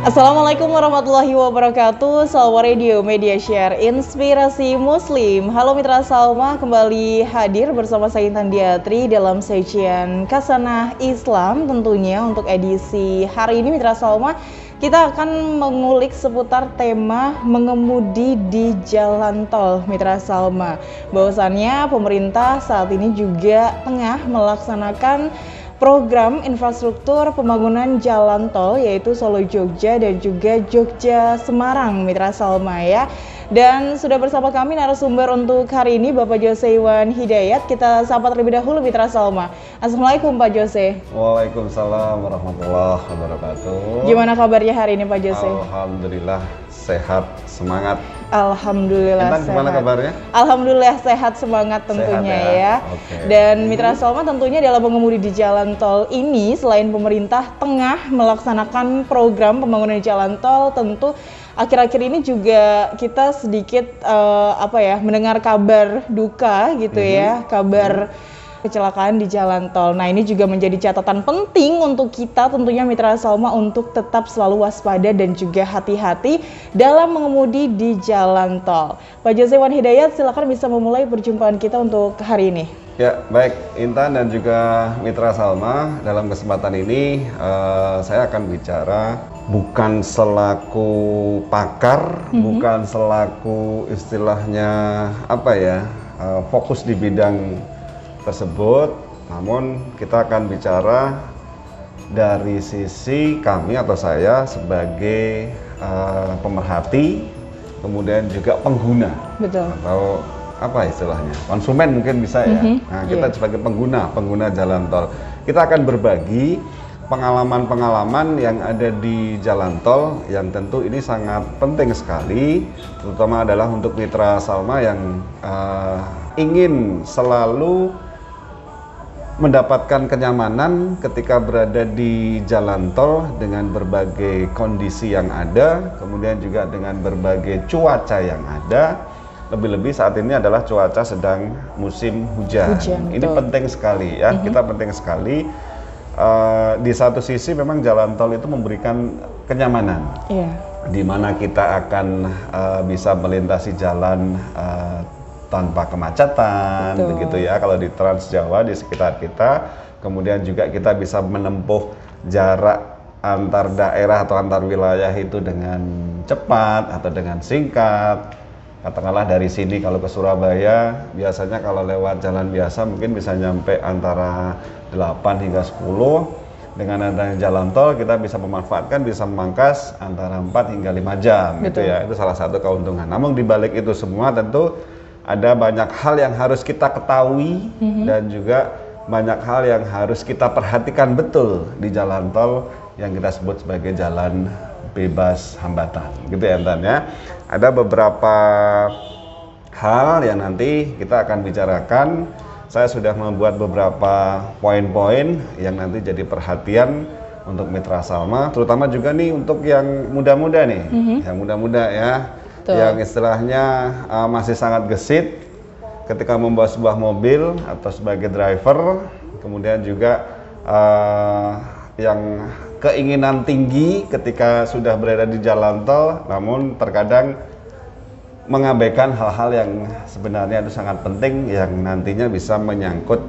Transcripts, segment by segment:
Assalamualaikum warahmatullahi wabarakatuh. Salwa Radio Media Share Inspirasi Muslim. Halo Mitra Salma, kembali hadir bersama saya Intan Diatri dalam sajian Kasanah Islam. Tentunya untuk edisi hari ini Mitra Salma, kita akan mengulik seputar tema mengemudi di jalan tol Mitra Salma. Bahwasannya pemerintah saat ini juga tengah melaksanakan program infrastruktur pembangunan jalan tol, yaitu Solo Jogja dan juga Jogja Semarang Mitra Salma ya. Dan sudah bersama kami narasumber untuk hari ini Bapak Jose Iwan Hidayat. Kita sapa terlebih dahulu Mitra Salma. Assalamualaikum Pak Jose. Waalaikumsalam warahmatullahi wabarakatuh. Gimana kabarnya hari ini Pak Jose? Alhamdulillah sehat, semangat. Alhamdulillah Intan, sehat. gimana kabarnya? Alhamdulillah sehat, semangat tentunya sehat, ya. Okay. Dan Mitra Salma, tentunya dalam mengemudi di jalan tol ini, selain pemerintah tengah melaksanakan program pembangunan jalan tol, tentu akhir-akhir ini juga kita sedikit mendengar kabar duka gitu ya, kabar kecelakaan di jalan tol. Nah, ini juga menjadi catatan penting untuk kita tentunya Mitra Salma untuk tetap selalu waspada dan juga hati-hati dalam mengemudi di jalan tol. Pak Jose Iwan Hidayat, silakan bisa memulai perjumpaan kita untuk hari ini. Ya, baik Intan dan juga Mitra Salma, dalam kesempatan ini saya akan bicara bukan selaku pakar, bukan selaku istilahnya fokus di bidang tersebut, namun kita akan bicara dari sisi kami atau saya sebagai pemerhati, kemudian juga pengguna. Betul. Atau apa istilahnya, konsumen mungkin bisa ya. Nah, kita sebagai pengguna jalan tol, kita akan berbagi pengalaman-pengalaman yang ada di jalan tol yang tentu ini sangat penting sekali, terutama adalah untuk Mitra Salma yang ingin selalu mendapatkan kenyamanan ketika berada di jalan tol dengan berbagai kondisi yang ada, kemudian juga dengan berbagai cuaca yang ada. Lebih-lebih saat ini adalah cuaca sedang musim hujan. Ini penting sekali ya, kita penting sekali. Di satu sisi memang jalan tol itu memberikan kenyamanan, di mana kita akan bisa melintasi jalan tanpa kemacetan, begitu ya. Kalau di Trans Jawa di sekitar kita, kemudian juga kita bisa menempuh jarak antar daerah atau antar wilayah itu dengan cepat atau dengan singkat. Katakanlah dari sini kalau ke Surabaya, biasanya kalau lewat jalan biasa mungkin bisa nyampe antara 8 hingga 10. Dengan adanya jalan tol kita bisa memanfaatkan, bisa memangkas antara 4 hingga 5 jam. Gitu ya. Itu salah satu keuntungan. Namun di balik itu semua tentu ada banyak hal yang harus kita ketahui dan juga banyak hal yang harus kita perhatikan betul di jalan tol yang kita sebut sebagai jalan bebas hambatan, gitu ya Intan ya. Ada beberapa hal yang nanti kita akan bicarakan. Saya sudah membuat beberapa poin-poin yang nanti jadi perhatian untuk Mitra Salma, terutama juga nih untuk yang muda-muda nih, yang muda-muda ya. Yang istilahnya masih sangat gesit ketika membawa sebuah mobil atau sebagai driver, kemudian juga yang keinginan tinggi ketika sudah berada di jalan tol, namun terkadang mengabaikan hal-hal yang sebenarnya itu sangat penting yang nantinya bisa menyangkut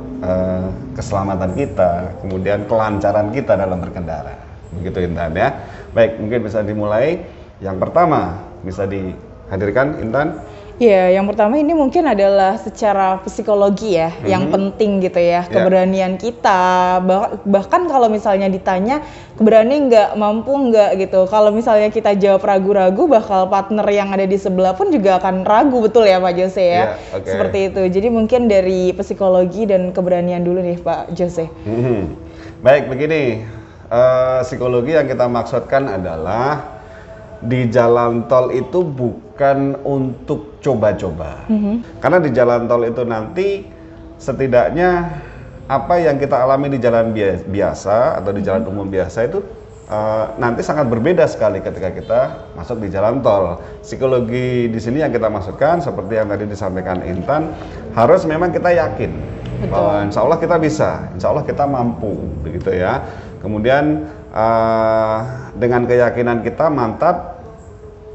keselamatan kita, kemudian kelancaran kita dalam berkendara. Begitu Intan ya. Baik, mungkin bisa dimulai. Yang pertama bisa dihadirkan Intan. Ya, yang pertama ini mungkin adalah secara psikologi ya, yang penting gitu ya, keberanian kita. Bahkan kalau misalnya ditanya keberanian nggak, mampu nggak gitu. Kalau misalnya kita jawab ragu-ragu, bakal partner yang ada di sebelah pun juga akan ragu, betul ya Pak Jose ya? Seperti itu. Jadi mungkin dari psikologi dan keberanian dulu nih Pak Jose. Baik, begini. Psikologi yang kita maksudkan adalah di jalan tol itu bukan untuk coba-coba. Karena di jalan tol itu nanti setidaknya apa yang kita alami di jalan biasa atau di jalan umum biasa itu nanti sangat berbeda sekali ketika kita masuk di jalan tol. Psikologi di sini yang kita maksudkan seperti yang tadi disampaikan Intan, harus memang kita yakin bahwa insya Allah kita bisa, insya Allah kita mampu, begitu ya. Kemudian dengan keyakinan kita mantap,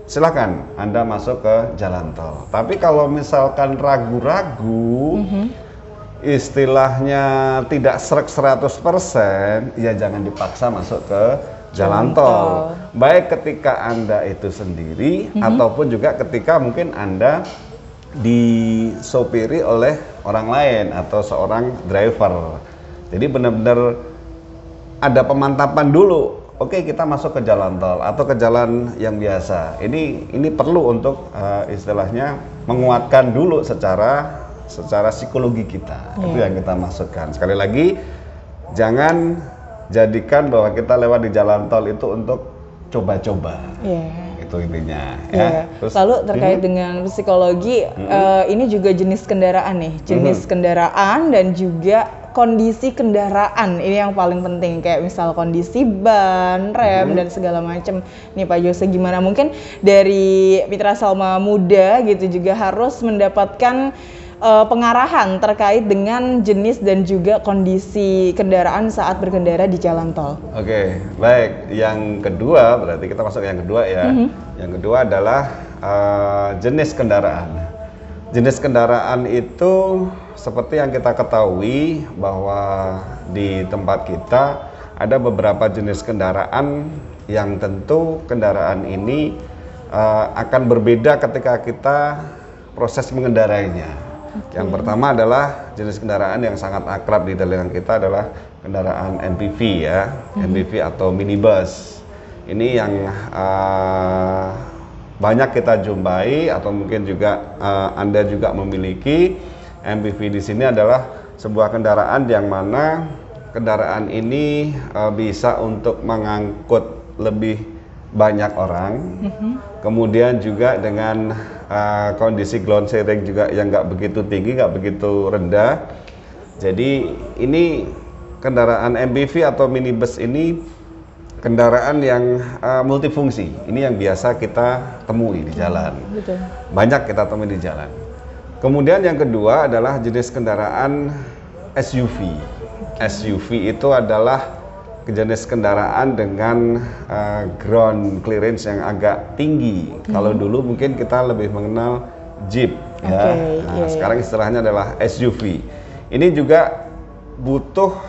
silakan Anda masuk ke jalan tol. Tapi kalau misalkan ragu-ragu, istilahnya tidak 100%, ya jangan dipaksa masuk ke jalan tol. Baik ketika Anda itu sendiri ataupun juga ketika mungkin Anda disopiri oleh orang lain atau seorang driver. Jadi benar-benar ada pemantapan dulu. Oke, kita masuk ke jalan tol atau ke jalan yang biasa. Ini perlu untuk istilahnya menguatkan dulu secara psikologi kita. Itu yang kita maksudkan. Sekali lagi, jangan jadikan bahwa kita lewat di jalan tol itu untuk coba-coba. Itu intinya. Terus, lalu terkait dengan psikologi, ini juga jenis kendaraan nih, jenis kendaraan dan juga kondisi kendaraan. Ini yang paling penting, kayak misal kondisi ban, rem dan segala macam. Nih Pak Jose, gimana mungkin dari Mitra Salma Muda gitu juga harus mendapatkan pengarahan terkait dengan jenis dan juga kondisi kendaraan saat berkendara di jalan tol. Oke, baik. Yang kedua, berarti kita masuk yang kedua ya. Yang kedua adalah jenis kendaraan. Jenis kendaraan itu seperti yang kita ketahui bahwa di tempat kita ada beberapa jenis kendaraan yang tentu kendaraan ini akan berbeda ketika kita proses mengendarainya. Yang pertama adalah jenis kendaraan yang sangat akrab di telinga kita adalah kendaraan MPV ya, MPV atau minibus. Ini yang banyak kita jumpai atau mungkin juga Anda juga memiliki. MPV di sini adalah sebuah kendaraan yang mana kendaraan ini bisa untuk mengangkut lebih banyak orang. Kemudian juga dengan kondisi ground sharing juga yang nggak begitu tinggi, nggak begitu rendah. Jadi ini kendaraan MPV atau minibus ini kendaraan yang multifungsi. Ini yang biasa kita temui di jalan. Betul. Banyak kita temui di jalan. Kemudian yang kedua adalah jenis kendaraan SUV. SUV itu adalah jenis kendaraan dengan ground clearance yang agak tinggi. Kalau dulu mungkin kita lebih mengenal Jeep ya. Sekarang istilahnya adalah SUV. Ini juga butuh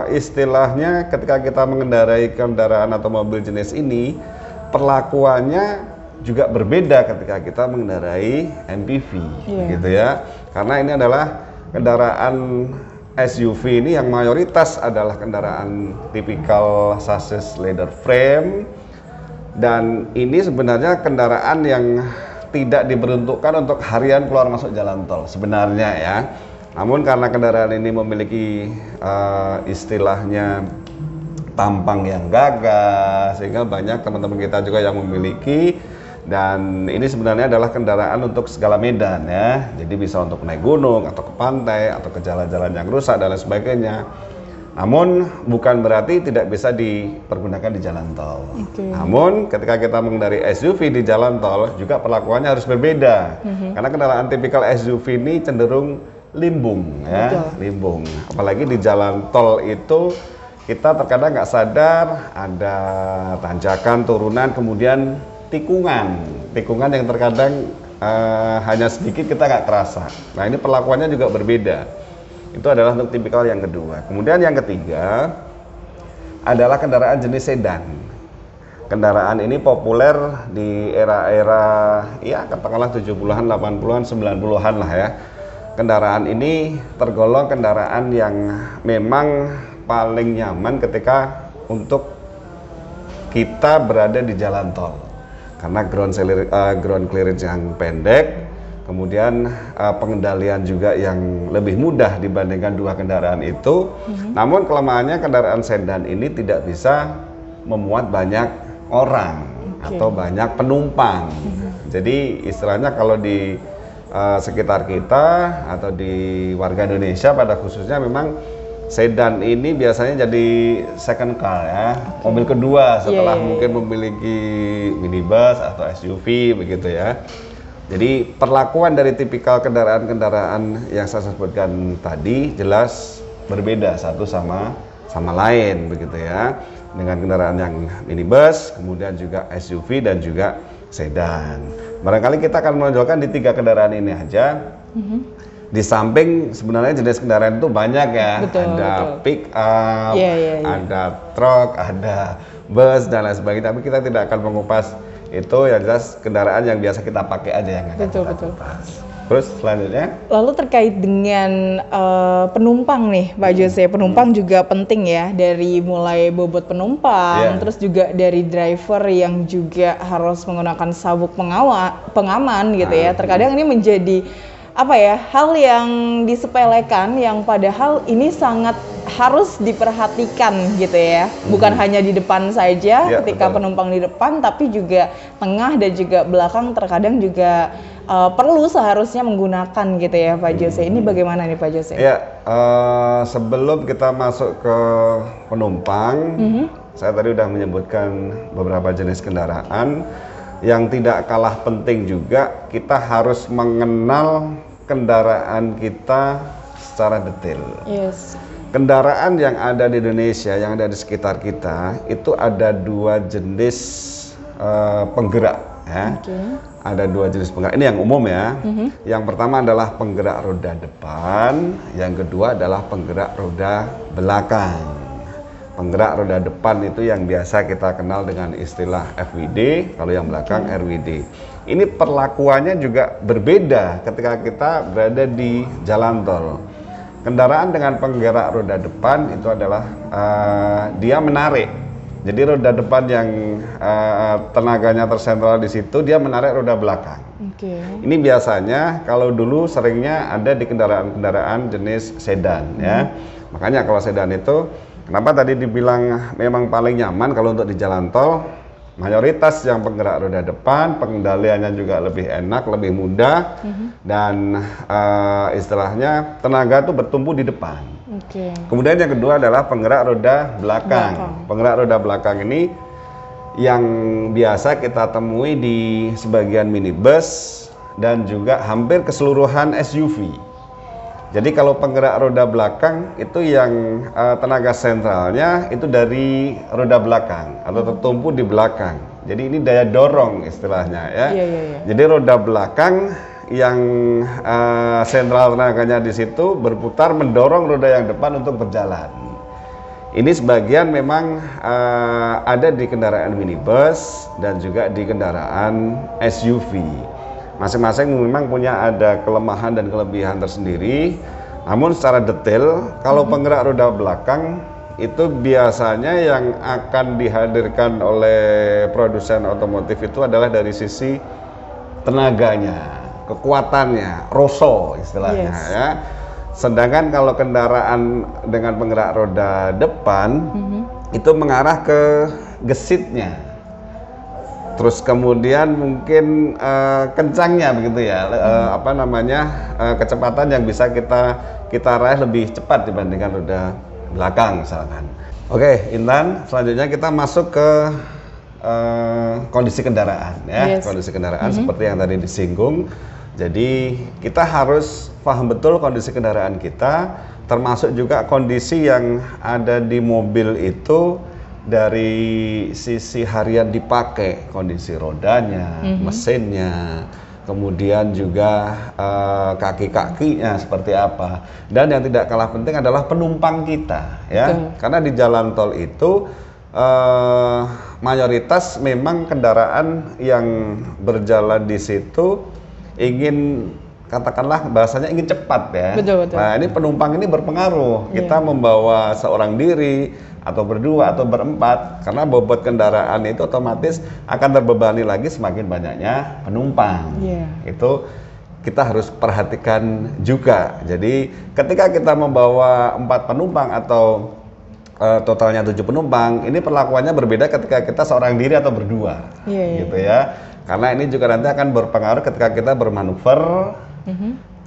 istilahnya ketika kita mengendarai kendaraan atau mobil jenis ini, perlakuannya juga berbeda ketika kita mengendarai MPV gitu ya. Karena ini adalah kendaraan SUV ini yang mayoritas adalah kendaraan tipikal chassis leather frame, dan ini sebenarnya kendaraan yang tidak diperuntukkan untuk harian keluar masuk jalan tol sebenarnya ya. Namun karena kendaraan ini memiliki istilahnya tampang yang gagah, sehingga banyak teman-teman kita juga yang memiliki. Dan ini sebenarnya adalah kendaraan untuk segala medan ya. Jadi bisa untuk naik gunung atau ke pantai atau ke jalan-jalan yang rusak dan lain sebagainya. Namun bukan berarti tidak bisa dipergunakan di jalan tol. Namun ketika kita mengendarai SUV di jalan tol juga perlakuannya harus berbeda. Karena kendaraan tipikal SUV ini cenderung limbung ya, limbung. Apalagi di jalan tol itu kita terkadang nggak sadar ada tanjakan, turunan, kemudian tikungan yang terkadang hanya sedikit kita nggak terasa. Nah ini perlakuannya juga berbeda. Itu adalah untuk tipikal yang kedua. Kemudian yang ketiga adalah kendaraan jenis sedan. Kendaraan ini populer di era-era ya katakanlah 70-an, 80-an, 90-an lah ya. Kendaraan ini tergolong kendaraan yang memang paling nyaman ketika untuk kita berada di jalan tol. Karena ground clearance yang pendek, kemudian pengendalian juga yang lebih mudah dibandingkan dua kendaraan itu. Namun kelemahannya kendaraan sedan ini tidak bisa memuat banyak orang atau banyak penumpang. Jadi istilahnya kalau di sekitar kita atau di warga Indonesia pada khususnya memang sedan ini biasanya jadi second car ya, mobil kedua setelah mungkin memiliki minibus atau SUV begitu ya. Jadi perlakuan dari tipikal kendaraan-kendaraan yang saya sebutkan tadi jelas berbeda satu sama lain begitu ya. dengan kendaraan yang minibus, kemudian juga SUV dan juga sedan. Barangkali kita akan menonjolkan di 3 kendaraan ini aja. Di samping sebenarnya jenis kendaraan itu banyak ya. Ada pick up, ada truk, ada bus dan lain sebagainya. Tapi kita tidak akan mengupas itu, yang jelas kendaraan yang biasa kita pakai aja yang akan kita kupas. Terus selanjutnya? Lalu terkait dengan penumpang nih Pak Jose, penumpang juga penting ya, dari mulai bobot penumpang, terus juga dari driver yang juga harus menggunakan sabuk pengaman gitu ya. Terkadang ini menjadi apa ya, hal yang disepelekan yang padahal ini sangat harus diperhatikan gitu ya. Bukan hanya di depan saja ketika penumpang di depan, tapi juga tengah dan juga belakang terkadang juga perlu seharusnya menggunakan gitu ya Pak Jose. Ini bagaimana nih Pak Jose? Ya, sebelum kita masuk ke penumpang, saya tadi udah menyebutkan beberapa jenis kendaraan. Yang tidak kalah penting juga, kita harus mengenal kendaraan kita secara detail. Kendaraan yang ada di Indonesia, yang ada di sekitar kita, itu ada 2 jenis penggerak ya. Ada 2 jenis penggerak. Ini yang umum ya. Yang pertama adalah penggerak roda depan, yang kedua adalah penggerak roda belakang. Penggerak roda depan itu yang biasa kita kenal dengan istilah FWD, kalau yang belakang RWD. Ini perlakuannya juga berbeda ketika kita berada di jalan tol. Kendaraan dengan penggerak roda depan itu adalah dia menarik. Jadi roda depan yang tenaganya tersentral di situ, dia menarik roda belakang. Ini biasanya kalau dulu seringnya ada di kendaraan-kendaraan jenis sedan ya. Makanya kalau sedan itu, kenapa tadi dibilang memang paling nyaman kalau untuk di jalan tol? Mayoritas yang penggerak roda depan, pengendaliannya juga lebih enak, lebih mudah, dan istilahnya tenaga itu bertumpu di depan. Kemudian yang kedua adalah penggerak roda belakang. Penggerak roda belakang ini yang biasa kita temui di sebagian minibus dan juga hampir keseluruhan SUV. Jadi kalau penggerak roda belakang itu yang tenaga sentralnya itu dari roda belakang atau tertumpu di belakang. Jadi ini daya dorong istilahnya ya. Jadi roda belakang yang sentral tenaganya di situ berputar mendorong roda yang depan untuk berjalan. Ini sebagian memang ada di kendaraan minibus dan juga di kendaraan SUV. Masing-masing memang punya ada kelemahan dan kelebihan tersendiri. Namun secara detail, kalau penggerak roda belakang itu biasanya yang akan dihadirkan oleh produsen otomotif itu adalah dari sisi tenaganya, kekuatannya, roso istilahnya ya. Sedangkan kalau kendaraan dengan penggerak roda depan itu mengarah ke gesitnya. Terus kemudian mungkin kencangnya begitu ya, kecepatan yang bisa kita raih lebih cepat dibandingkan roda belakang misalkan. Oke, Intan, selanjutnya kita masuk ke kondisi kendaraan ya. Kondisi kendaraan seperti yang tadi disinggung. Jadi kita harus paham betul kondisi kendaraan kita, termasuk juga kondisi yang ada di mobil itu. Dari sisi harian dipakai, kondisi rodanya, mesinnya, kemudian juga kaki-kakinya seperti apa. Dan yang tidak kalah penting adalah penumpang kita, ya. Karena di jalan tol itu mayoritas memang kendaraan yang berjalan di situ ingin, katakanlah bahasanya ingin cepat ya. Nah ini penumpang ini berpengaruh. Kita membawa seorang diri atau berdua atau berempat, karena bobot kendaraan itu otomatis akan terbebani lagi semakin banyaknya penumpang. Itu kita harus perhatikan juga. Jadi ketika kita membawa 4 penumpang atau totalnya 7 penumpang, ini perlakuannya berbeda ketika kita seorang diri atau berdua, gitu ya. Karena ini juga nanti akan berpengaruh ketika kita bermanuver,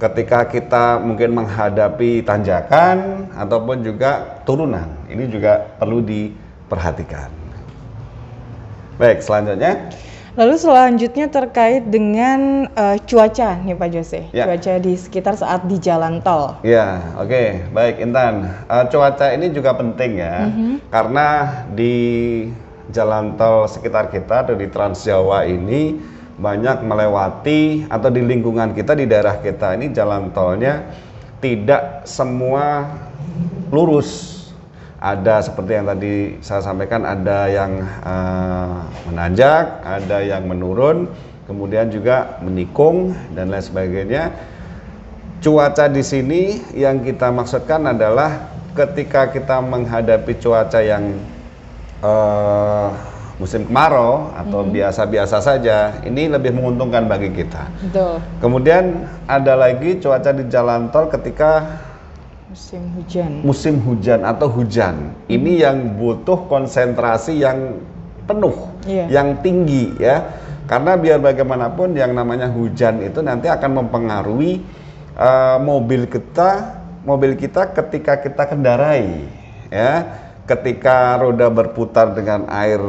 ketika kita mungkin menghadapi tanjakan ataupun juga turunan. Ini juga perlu diperhatikan. Baik, selanjutnya. Lalu selanjutnya terkait dengan cuaca nih Pak Jose, Ya. cuaca di sekitar saat di jalan tol. Ya, oke, baik Intan. Cuaca ini juga penting ya, karena di jalan tol sekitar kita atau di Trans Jawa ini banyak melewati atau di lingkungan kita, di daerah kita ini jalan tolnya tidak semua lurus. Ada seperti yang tadi saya sampaikan, ada yang menanjak, ada yang menurun, kemudian juga menikung dan lain sebagainya. Cuaca di sini yang kita maksudkan adalah ketika kita menghadapi cuaca yang musim kemarau atau biasa-biasa saja, ini lebih menguntungkan bagi kita. Betul. Kemudian ada lagi cuaca di jalan tol ketika musim hujan atau hujan. Ini yang butuh konsentrasi yang penuh, yang tinggi ya. Karena biar bagaimanapun yang namanya hujan itu nanti akan mempengaruhi mobil kita ketika kita kendarai ya. Ketika roda berputar dengan air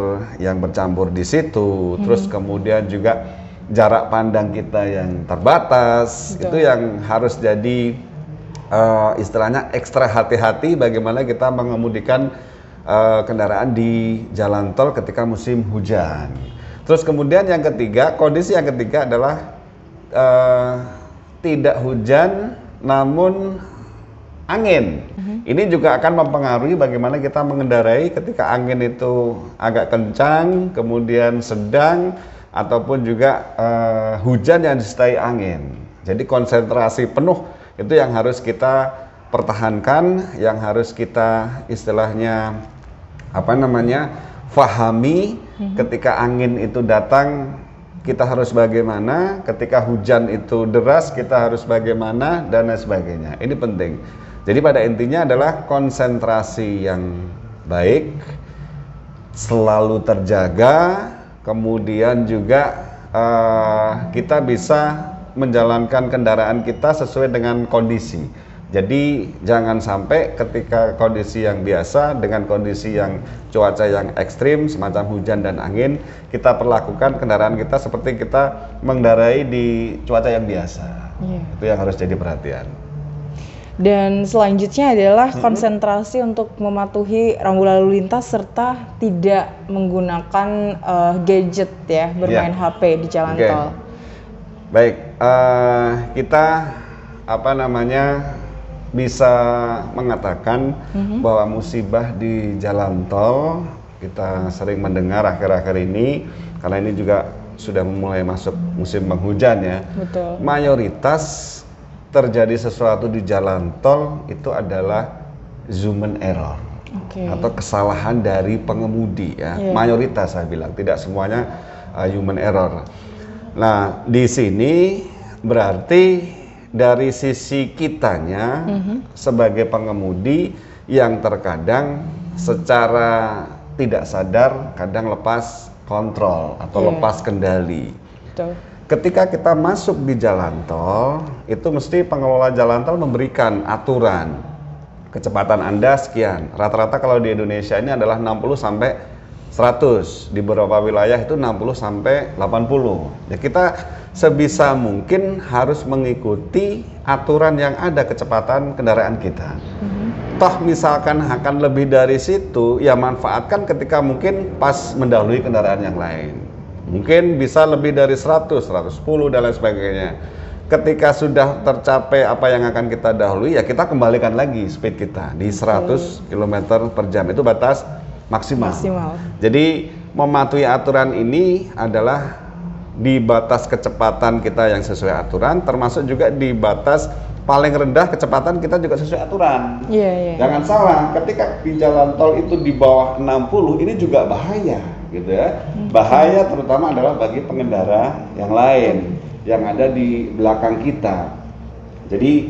yang bercampur di situ, terus kemudian juga jarak pandang kita yang terbatas. Betul. Itu yang harus jadi istilahnya ekstra hati-hati bagaimana kita mengemudikan kendaraan di jalan tol ketika musim hujan. Terus kemudian yang ketiga, kondisi yang ketiga adalah tidak hujan namun angin. Ini juga akan mempengaruhi bagaimana kita mengendarai ketika angin itu agak kencang, kemudian sedang, ataupun juga hujan yang disertai angin. Jadi konsentrasi penuh itu yang harus kita pertahankan, yang harus kita istilahnya fahami. Ketika angin itu datang kita harus bagaimana, ketika hujan itu deras kita harus bagaimana, dan lain sebagainya. Ini penting. Jadi pada intinya adalah konsentrasi yang baik, selalu terjaga, kemudian juga kita bisa menjalankan kendaraan kita sesuai dengan kondisi. Jadi jangan sampai ketika kondisi yang biasa dengan kondisi yang cuaca yang ekstrim semacam hujan dan angin, kita perlakukan kendaraan kita seperti kita mengendarai di cuaca yang biasa. Itu yang harus jadi perhatian. Dan selanjutnya adalah konsentrasi untuk mematuhi rambu lalu lintas serta tidak menggunakan gadget ya, bermain HP di jalan tol. Baik, kita bisa mengatakan bahwa musibah di jalan tol kita sering mendengar akhir-akhir ini, karena ini juga sudah mulai masuk musim penghujan ya. Betul. Mayoritas terjadi sesuatu di jalan tol itu adalah human error atau kesalahan dari pengemudi ya. Mayoritas saya bilang, tidak semuanya human error. Nah, di sini berarti dari sisi kitanya sebagai pengemudi yang terkadang secara tidak sadar kadang lepas kontrol atau lepas kendali. Betul. Ketika kita masuk di jalan tol, itu mesti pengelola jalan tol memberikan aturan. Kecepatan Anda sekian. Rata-rata kalau di Indonesia ini adalah 60 sampai 100, di beberapa wilayah itu 60 sampai 80. Ya, kita sebisa mungkin harus mengikuti aturan yang ada kecepatan kendaraan kita. Toh misalkan akan lebih dari situ, ya manfaatkan ketika mungkin pas mendahului kendaraan yang lain. Mungkin bisa lebih dari 100, 110 dan lain sebagainya. Ketika sudah tercapai apa yang akan kita dahului, ya kita kembalikan lagi speed kita di 100 km per jam, itu batas maksimal. Jadi mematuhi aturan ini adalah di batas kecepatan kita yang sesuai aturan, termasuk juga di batas paling rendah kecepatan kita juga sesuai aturan. Jangan salah, ketika di jalan tol itu di bawah 60 ini juga bahaya gitu ya. Bahaya terutama adalah bagi pengendara yang lain yang ada di belakang kita. Jadi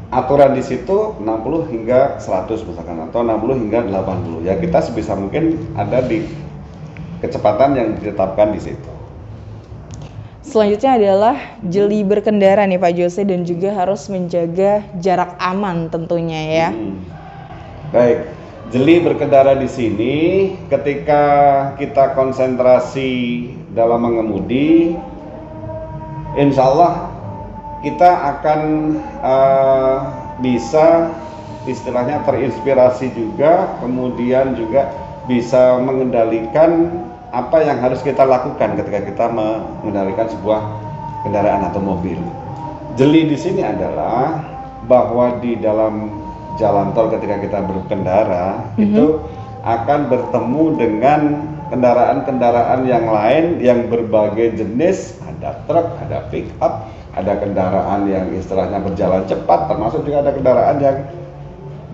aturan di situ 60 hingga 100 misalkan, atau 60 hingga 80. Ya kita sebisa mungkin ada di kecepatan yang ditetapkan di situ. Selanjutnya adalah jeli berkendara nih Pak Jose, dan juga harus menjaga jarak aman tentunya ya. Baik, Jeli berkendara di sini ketika kita konsentrasi dalam mengemudi, insya Allah kita akan bisa istilahnya terinspirasi juga, kemudian juga bisa mengendalikan apa yang harus kita lakukan ketika kita mengendalikan sebuah kendaraan atau mobil. Jeli di sini adalah bahwa di dalam jalan tol ketika kita berkendara itu akan bertemu dengan kendaraan-kendaraan yang lain yang berbagai jenis, ada truk, ada pick up, ada kendaraan yang istilahnya berjalan cepat, termasuk juga ada kendaraan yang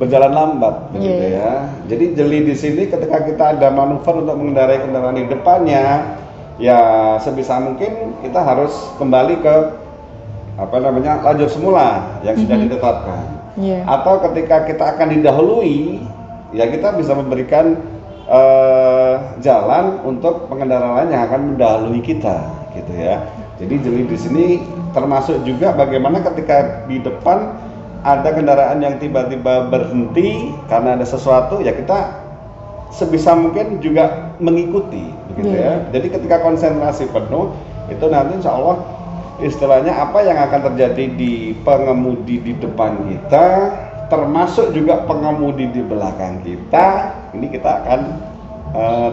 berjalan lambat, begitu ya. Jadi jeli di sini ketika kita ada manuver untuk mengendarai kendaraan di depannya, ya sebisa mungkin kita harus kembali ke lajur semula yang sudah ditetapkan. Atau ketika kita akan didahului, ya kita bisa memberikan jalan untuk pengendara lain yang akan mendahului kita, gitu ya. Jadi jeli di sini termasuk juga bagaimana ketika di depan ada kendaraan yang tiba-tiba berhenti karena ada sesuatu, ya kita sebisa mungkin juga mengikuti, begitu ya. Jadi ketika konsentrasi penuh, itu nanti insya Allah istilahnya apa yang akan terjadi di pengemudi di depan kita, termasuk juga pengemudi di belakang kita, ini kita akan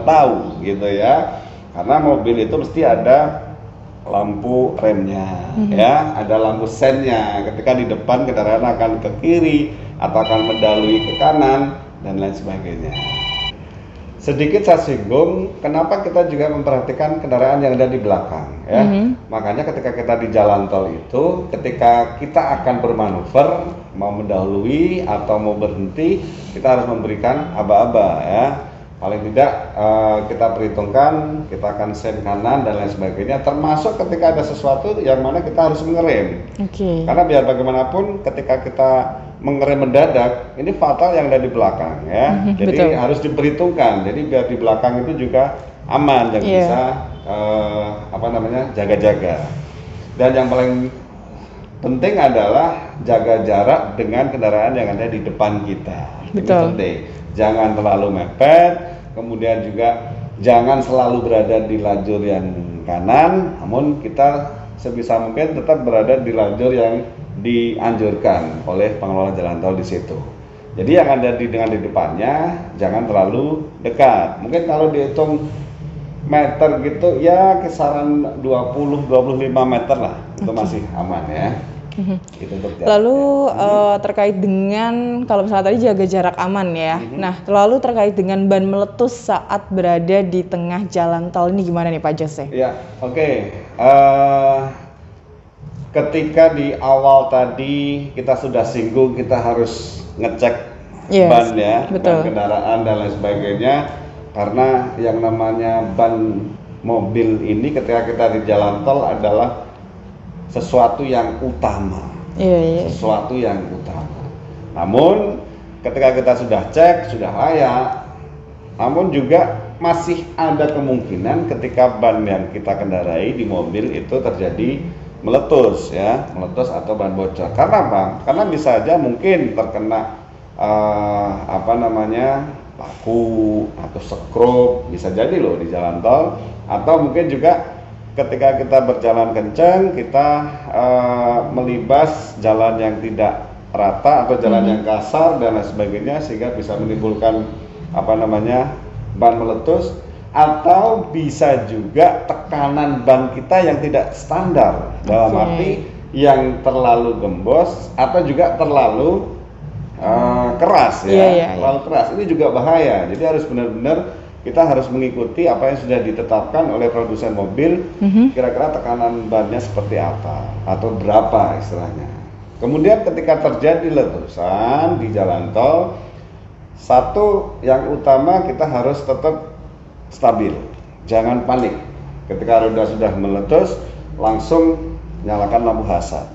tahu, gitu ya. Karena mobil itu mesti ada lampu remnya, ya, ada lampu sennya. Ketika di depan kendaraan akan ke kiri atau akan mendahului ke kanan dan lain sebagainya. Sedikit saya singgung, kenapa kita juga memperhatikan kendaraan yang ada di belakang, ya. Makanya ketika kita di jalan tol itu, ketika kita akan bermanuver, mau mendahului atau mau berhenti, kita harus memberikan aba-aba, ya. Paling tidak kita perhitungkan, kita akan sen kanan dan lain sebagainya, termasuk ketika ada sesuatu yang mana kita harus mengerem. Karena biar bagaimanapun ketika kita mengerem mendadak, ini fatal yang ada di belakang, ya. Jadi harus diperhitungkan. Jadi biar di belakang itu juga aman, yang bisa jaga-jaga. Dan yang paling penting adalah jaga jarak dengan kendaraan yang ada di depan kita. Ini penting. Jangan terlalu mepet, kemudian juga jangan selalu berada di lajur yang kanan, namun kita sebisa mungkin tetap berada di lajur yang dianjurkan oleh pengelola jalan tol di situ. Jadi yang ada dengan di depannya jangan terlalu dekat. Mungkin kalau dihitung meter gitu ya kisaran 20-25 meter lah, itu masih aman, ya. Lalu terkait dengan kalau misalnya tadi jaga jarak aman, ya. Nah, lalu terkait dengan ban meletus saat berada di tengah jalan tol ini gimana nih Pak Jose? Ya, oke. Ketika di awal tadi kita sudah singgung, kita harus ngecek ban, ya, ban kendaraan dan lain sebagainya. Karena yang namanya ban mobil ini ketika kita di jalan tol adalah sesuatu yang utama, sesuatu yang utama. Namun ketika kita sudah cek, sudah layak, namun juga masih ada kemungkinan ketika ban yang kita kendarai di mobil itu terjadi meletus, ya, meletus atau ban bocor. Karena apa? Karena bisa aja mungkin terkena paku atau sekrup, bisa jadi loh di jalan tol, atau mungkin juga ketika kita berjalan kencang, kita melibas jalan yang tidak rata atau jalan yang kasar dan lain sebagainya, sehingga bisa menimbulkan ban meletus, atau bisa juga tekanan ban kita yang tidak standar, dalam arti yang terlalu gembos atau juga terlalu keras, ya, terlalu keras. Ini juga bahaya. Jadi harus benar-benar kita harus mengikuti apa yang sudah ditetapkan oleh produsen mobil, kira-kira tekanan bannya seperti apa atau berapa istilahnya. Kemudian ketika terjadi letusan di jalan tol, satu yang utama kita harus tetap stabil, jangan panik. Ketika roda sudah meletus, langsung nyalakan lampu hazard.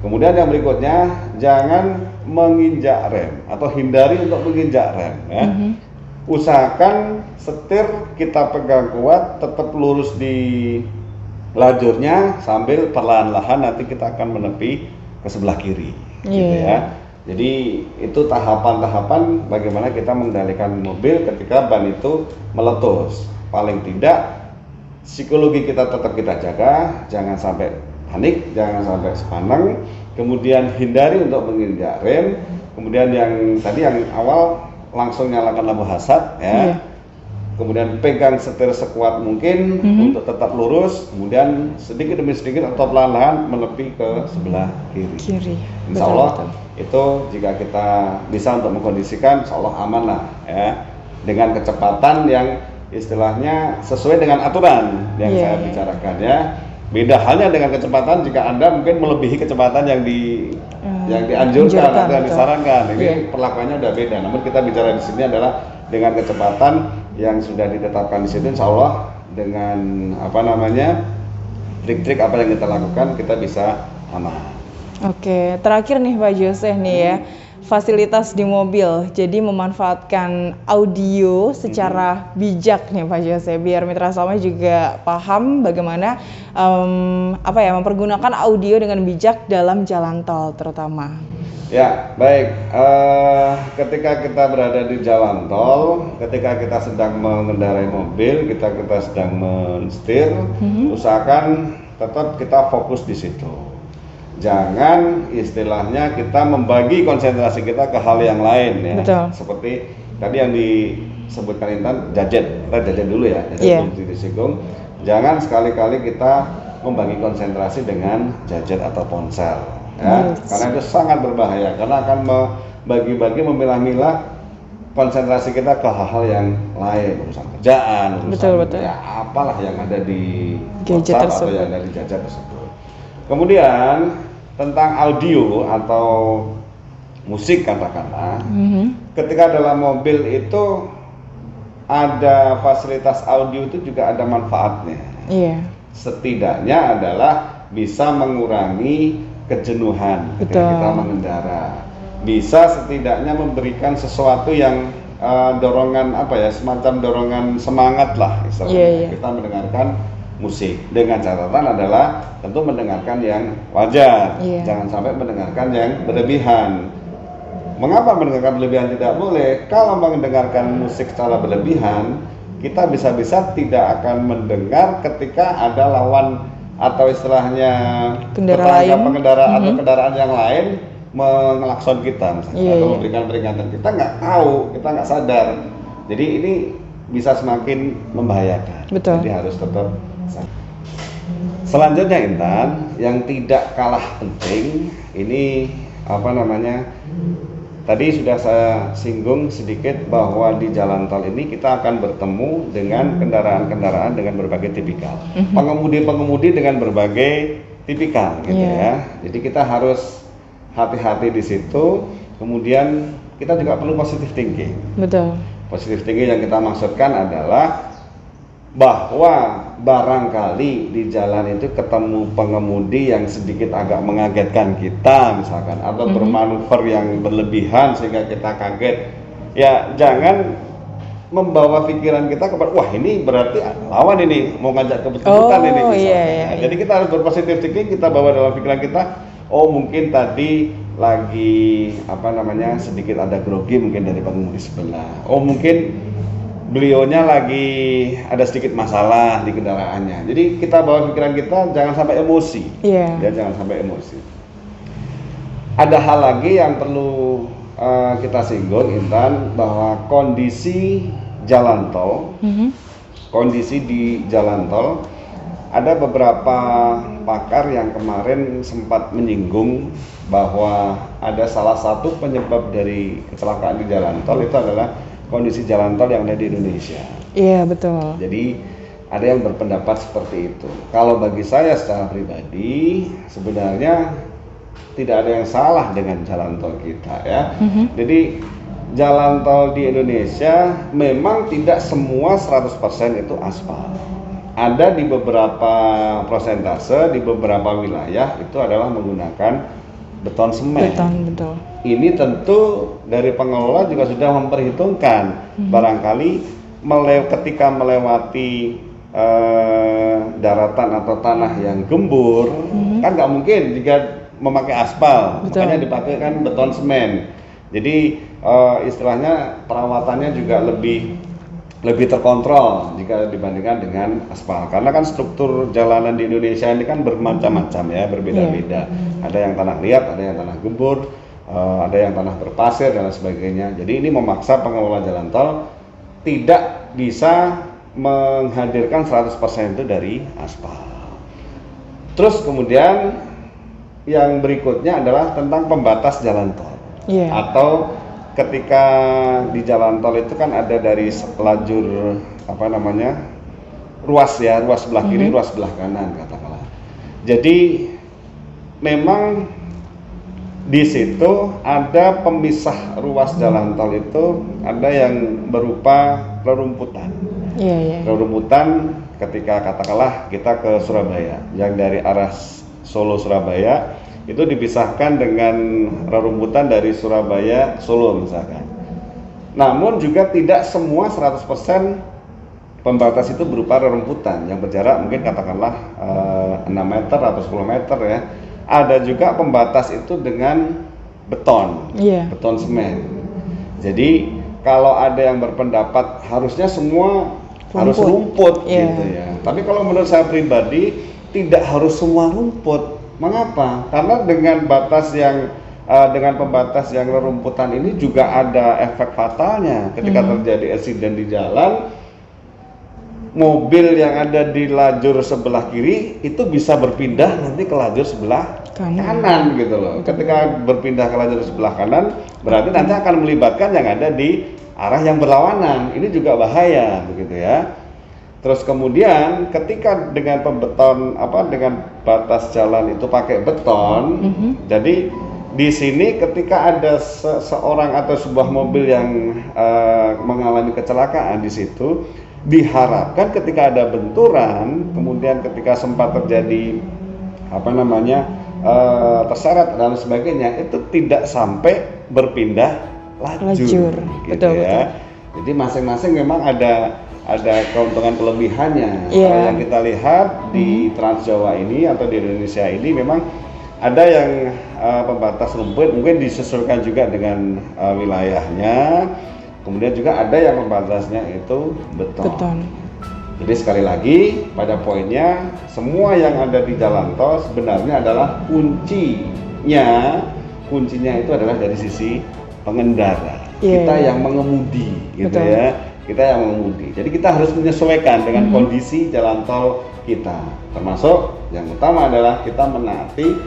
Kemudian yang berikutnya, jangan menginjak rem atau hindari untuk menginjak rem, ya. Usahakan setir kita pegang kuat, tetap lurus di lajurnya sambil perlahan-lahan nanti kita akan menepi ke sebelah kiri, gitu ya. Jadi itu tahapan-tahapan bagaimana kita mengendalikan mobil ketika ban itu meletus. Paling tidak psikologi kita tetap kita jaga, jangan sampai panik, jangan sampai sepaneng. Kemudian hindari untuk menginjak rem. Kemudian yang tadi yang awal langsung nyalakan lampu hazard ya. Kemudian pegang setir sekuat mungkin untuk tetap lurus, kemudian sedikit demi sedikit atau perlahan-lahan menepi ke sebelah kiri. Insya Allah itu jika kita bisa untuk mengkondisikan, insya Allah aman lah ya, dengan kecepatan yang istilahnya sesuai dengan aturan yang saya bicarakan ya. Beda halnya dengan kecepatan jika Anda mungkin melebihi kecepatan yang dianjurkan atau yang disarankan. Ini perlakuannya udah beda. Namun kita bicara di sini adalah dengan kecepatan yang sudah ditetapkan di situ, insya Allah dengan trik-trik apa yang kita lakukan kita bisa aman. Oke, terakhir nih Pak Jose nih ya, fasilitas di mobil, jadi memanfaatkan audio secara bijak nih Pak Jose, biar Mitra Salma juga paham bagaimana mempergunakan audio dengan bijak dalam jalan tol terutama. Ya, baik. Ketika kita berada di jalan tol, ketika kita sedang mengendarai mobil, kita sedang mensetir, usahakan tetap kita fokus di situ. Jangan istilahnya kita membagi konsentrasi kita ke hal yang lain ya. Betul. Seperti tadi yang disebutkan Intan, gadget. Kita gadget dulu ya, gadget disinggung. Jangan sekali-kali kita membagi konsentrasi dengan gadget atau ponsel. Ya, karena itu sangat berbahaya, karena akan membagi-bagi, memilah-milah konsentrasi kita ke hal-hal yang lain, urusan kerjaan, urusan ya apalah yang ada di gadget WhatsApp atau yang ada di gadget tersebut. Kemudian tentang audio atau musik katakanlah, ketika dalam mobil itu ada fasilitas audio itu juga ada manfaatnya. Setidaknya adalah bisa mengurangi kejenuhan ketika kita mengendara, bisa setidaknya memberikan sesuatu yang dorongan semacam dorongan semangat lah istilahnya. Kita mendengarkan musik dengan catatan adalah tentu mendengarkan yang wajar, jangan sampai mendengarkan yang berlebihan. Mengapa mendengarkan berlebihan tidak boleh? Kalau mendengarkan musik secara berlebihan, kita bisa-bisa tidak akan mendengar ketika ada lawan atau istilahnya pengendara atau kendaraan yang lain mengelakson kita misalnya, atau memberikan peringatan, kita nggak tahu, kita nggak sadar. Jadi ini bisa semakin membahayakan. Jadi harus tetap. Selanjutnya Intan, yang tidak kalah penting ini tadi sudah saya singgung sedikit bahwa di jalan tol ini kita akan bertemu dengan kendaraan-kendaraan dengan berbagai tipikal, pengemudi-pengemudi dengan berbagai tipikal gitu ya. Jadi kita harus hati-hati di situ. Kemudian kita juga perlu positive thinking. Positive thinking yang kita maksudkan adalah bahwa barangkali di jalan itu ketemu pengemudi yang sedikit agak mengagetkan kita misalkan, atau bermanuver yang berlebihan sehingga kita kaget. Ya jangan membawa pikiran kita kepada wah ini berarti lawan ini mau ngajak kebut-kebutan ini misalkan. Jadi kita harus berpositif thinking, kita bawa dalam pikiran kita, oh mungkin tadi lagi sedikit ada grogi mungkin dari pengemudi sebelah. Oh mungkin beliaunya lagi ada sedikit masalah di kendaraannya. Jadi kita bawa pikiran kita jangan sampai emosi. Jangan sampai emosi. Ada hal lagi yang perlu kita singgung Intan, bahwa kondisi jalan tol, kondisi di jalan tol, ada beberapa pakar yang kemarin sempat menyinggung bahwa ada salah satu penyebab dari kecelakaan di jalan tol itu adalah kondisi jalan tol yang ada di Indonesia. Jadi ada yang berpendapat seperti itu. Kalau bagi saya secara pribadi sebenarnya tidak ada yang salah dengan jalan tol kita ya. Jadi jalan tol di Indonesia memang tidak semua 100% itu aspal. Ada di beberapa persentase, di beberapa wilayah itu adalah menggunakan beton semen. Ini tentu dari pengelola juga sudah memperhitungkan barangkali ketika melewati daratan atau tanah yang gembur, kan nggak mungkin jika memakai aspal, Betul. makanya dipakai kan beton semen. Jadi istilahnya perawatannya juga lebih terkontrol jika dibandingkan dengan aspal. Karena kan struktur jalanan di Indonesia ini kan bermacam-macam ya, berbeda-beda. Ada yang tanah liat, ada yang tanah gembur, ada yang tanah berpasir dan lain sebagainya. Jadi ini memaksa pengelola jalan tol tidak bisa menghadirkan 100% itu dari aspal. Terus kemudian yang berikutnya adalah tentang pembatas jalan tol. Atau ketika di jalan tol itu kan ada dari lajur ruas sebelah kiri, ruas sebelah kanan katakanlah. Jadi memang di situ ada pemisah ruas jalan tol itu, ada yang berupa rerumputan. Rerumputan ketika katakanlah kita ke Surabaya, yang dari arah Solo Surabaya itu dipisahkan dengan rerumputan dari Surabaya Solo misalkan. Namun juga tidak semua 100% pembatas itu berupa rerumputan yang berjarak mungkin katakanlah 6 meter atau 10 meter ya. Ada juga pembatas itu dengan beton, beton semen. Jadi kalau ada yang berpendapat harusnya semua harus rumput gitu ya. Tapi kalau menurut saya pribadi tidak harus semua rumput. Mengapa? Karena dengan pembatas yang rerumputan ini juga ada efek fatalnya. Ketika terjadi insiden di jalan, mobil yang ada di lajur sebelah kiri itu bisa berpindah nanti ke lajur sebelah kanan gitu loh. Ketika berpindah ke lajur sebelah kanan, berarti nanti akan melibatkan yang ada di arah yang berlawanan. Ini juga bahaya begitu ya. Terus kemudian ketika dengan dengan batas jalan itu pakai beton, jadi di sini ketika ada seorang atau sebuah mobil yang mengalami kecelakaan di situ, diharapkan ketika ada benturan, kemudian ketika sempat terjadi terseret dan sebagainya, itu tidak sampai berpindah lajur. Gitu betul. Jadi masing-masing memang ada keuntungan kelebihannya. Kalau yang kita lihat di Trans Jawa ini atau di Indonesia ini memang ada yang pembatas rumput mungkin disesuaikan juga dengan wilayahnya. Kemudian juga ada yang pembatasnya itu beton. Jadi sekali lagi pada poinnya, semua yang ada di jalan tol sebenarnya adalah kuncinya itu adalah dari sisi pengendara. Kita yang mengemudi gitu ya. Kita yang mengemudi. Jadi kita harus menyesuaikan dengan kondisi jalan tol kita. Termasuk yang utama adalah kita menaati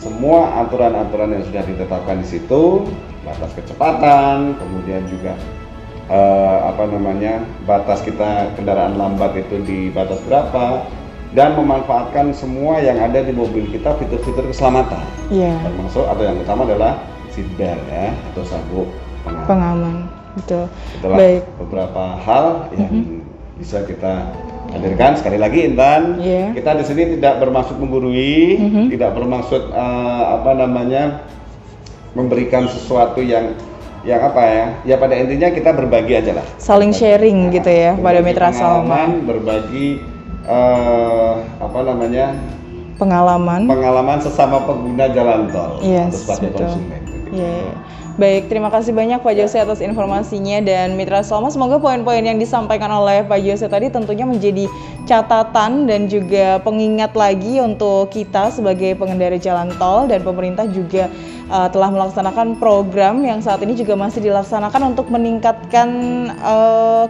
semua aturan-aturan yang sudah ditetapkan di situ, batas kecepatan, kemudian juga batas kita kendaraan lambat itu di batas berapa, dan memanfaatkan semua yang ada di mobil kita fitur-fitur keselamatan. Termasuk atau yang utama adalah seatbelt ya atau sabuk pengaman. Betul. Itulah beberapa hal yang bisa kita hadirkan. Sekali lagi Intan, kita di sini tidak bermaksud menggurui, tidak bermaksud memberikan sesuatu yang pada intinya kita berbagi aja lah. Saling sharing gitu ya pada Mitra Salma. Berbagi pengalaman sesama pengguna jalan tol atau sebagai konsumen. Baik, terima kasih banyak Pak Jose atas informasinya dan Mitra Salma. Semoga poin-poin yang disampaikan oleh Pak Jose tadi tentunya menjadi catatan dan juga pengingat lagi untuk kita sebagai pengendara jalan tol, dan pemerintah juga telah melaksanakan program yang saat ini juga masih dilaksanakan untuk meningkatkan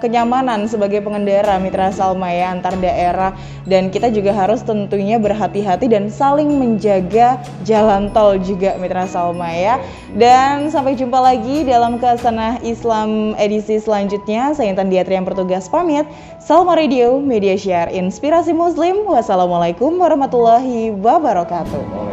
kenyamanan sebagai pengendara Mitra Salma ya antar daerah, dan kita juga harus tentunya berhati-hati dan saling menjaga jalan tol juga Mitra Salma ya. Dan sampai jumpa lagi dalam Kasanah Islam edisi selanjutnya. Saya Intan Diatri yang bertugas pamit. Salma Radio, Media Share Inspirasi Muslim. Wassalamualaikum warahmatullahi wabarakatuh.